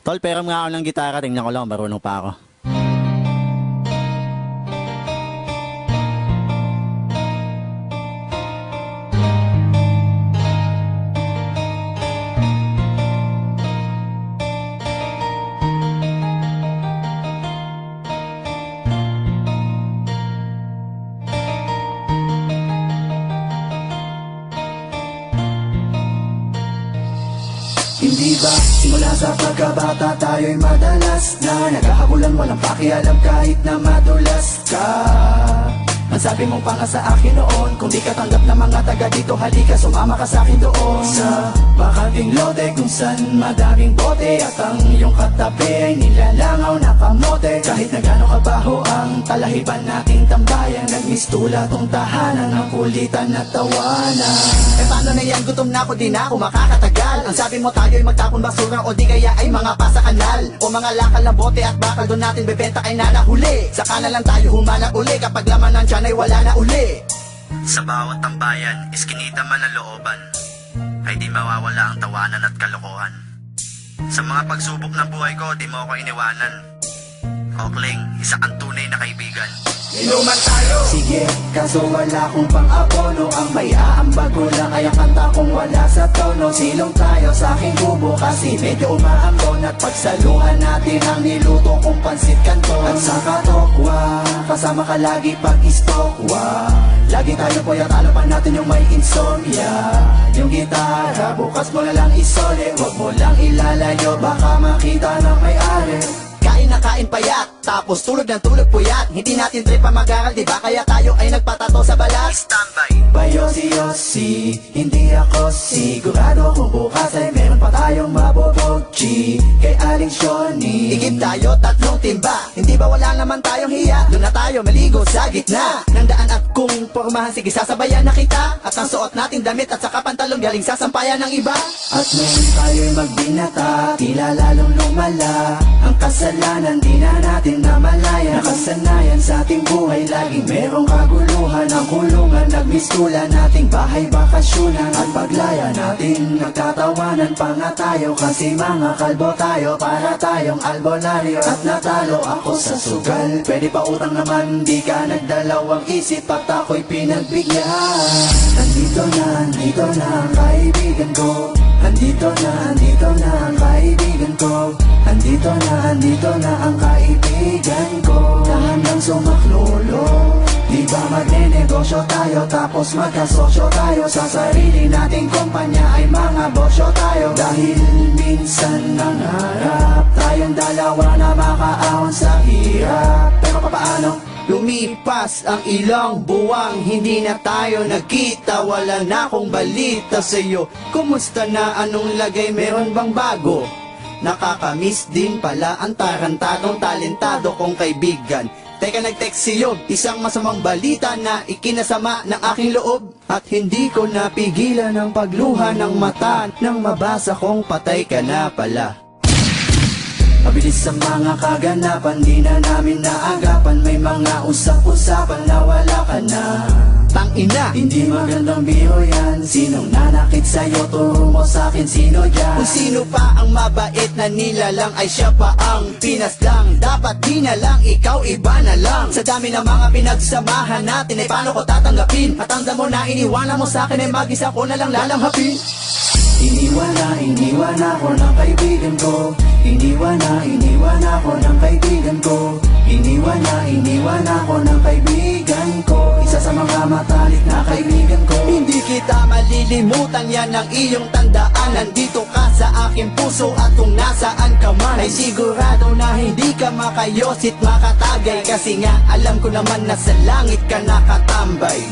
Tol, pero nga ako ng gitara, tingnan ko lang, marunong pa ako. Hindi ba simula sa pagkabata tayo'y madalas na naghahabulan, walang pakialam kahit na madulas ka. Ang sabi mong panga sa akin noon, kung di ka tanggap ng mga taga dito, halika sumama ka sa akin doon sa bakanting lote kung saan madaming bote at ang iyong katabi ay nilalangaw na kamote. Kahit na gano'ng kabaho ang talahiban nating tambayan, nagmistula tong tahanan ng kulitan at tawanan. Eh paano na yan, gutom na ako, di na ako makakatagal. Ang sabi mo tayo'y magtapon basura o di kaya ay mga pasa kanal o mga lakal ng bote at bakal doon natin bebenta kay nanahuli. Saka na lang tayo humanap uli kapag laman ng tiyan ay wala na uli. Sa bawat tambayan, iskinita man ang looban, ay di mawawala ang tawanan at kalokohan. Sa mga pagsubok ng buhay ko, di mo ako iniwanan. Okling, isa kang tunay na kaibigan. Inuman tayo! Sige, kaso wala kong pang-abono. Ang may aambag ko lang ay ang kanta kong wala sa tono. Silong tayo sa aking kubo kasi medyo umaambon. At pagsaluhan natin ang niluto kong pansit kanton. At sa katokwa, kasama ka lagi pag-istokwa. Lagi tayo puyat, alapan natin yung may insomnia. Yung gitara, bukas mo na lang isole. Huwag mo lang ilalayo, baka makita ng may-ari. Kain na kain payat, tapos tulog ng tulog puyat. Hindi natin trip pa mag-aral, diba? Kaya tayo ay nagpatato sa balat. Standby! Bayosi-yosi, hindi ako sigurado kung bukas ay meron pa tayong mabobogchi kay Aling Shoni. Igib tayo, tatlong timba. Hindi ba wala naman tayong hiya? Doon na tayo maligo sa gitna ng daan at kung pormahan, sige sasabayan na kita. At ang suot natin damit at saka pantalon galing sa sampayan ng iba. At ngayon tayo'y magbinata, tila lalong lumala ang kasalanan, di na natin namalayan. Nakasanayan sa ating buhay, laging merong kaguluhan. Ang kulungan, nagmistula nating bahay bakasyunan. At paglaya natin, nagtatawanan pa nga tayo. Kasi mga kalbo tayo, para tayong albonaryo. At natalo ako sa sugal, pwede pa utang naman, di ka nagdalawang isip at ako'y pinagbigyan. Andito na ang kaibigan ko. Andito na ang kaibigan ko. Andito na ang kaibigan ko. Na hanggang sumaklolo. Di ba magne-negosyo tayo, tapos magkasosyo tayo. Sa sarili nating kumpanya ay mga bosyo tayo. Dahil minsan nangarap tayong dalawa na makaahon sa hirap. Pero papaano? Lumipas ang ilang buwang, hindi na tayo nagkita. Wala na akong balita sa'yo. Kumusta na, anong lagay, meron bang bago? Nakakamiss din pala ang tarantadong talentado kong kaibigan. Teka, nag-text siyo, isang masamang balita na ikinasama ng aking loob. At hindi ko napigilan ang pagluha ng mata nang mabasa kong patay ka na pala. Mabilis sa mga kaganapan, di na namin naagapan. May mga usap-usapan na wala ka na. Tangina, hindi magandang biro yan. Sinong nanakit sa'yo, turo mo sa'kin sino yan. Kung sino pa ang mabait na nilalang ay siya pa ang pinaslang. Dapat di na lang, ikaw iba na lang. Sa dami ng mga pinagsamahan natin ay paano ko tatanggapin? At tanda mo na iniwanan mo sa'kin ay mag-isa ko na lang lalanghapin. Iniwan ako ng kaibigan ko. Iniwan ako ng kaibigan ko. Iniwan ako ng kaibigan ko. Isa sa mga matalik na kaibigan ko. Hindi kita malilimutan, yan ang iyong tandaan. Nandito ka sa aking puso at kung nasaan ka man ay sigurado na hindi ka makayosit makatagay. Kasi nga alam ko naman na sa langit ka nakatambay.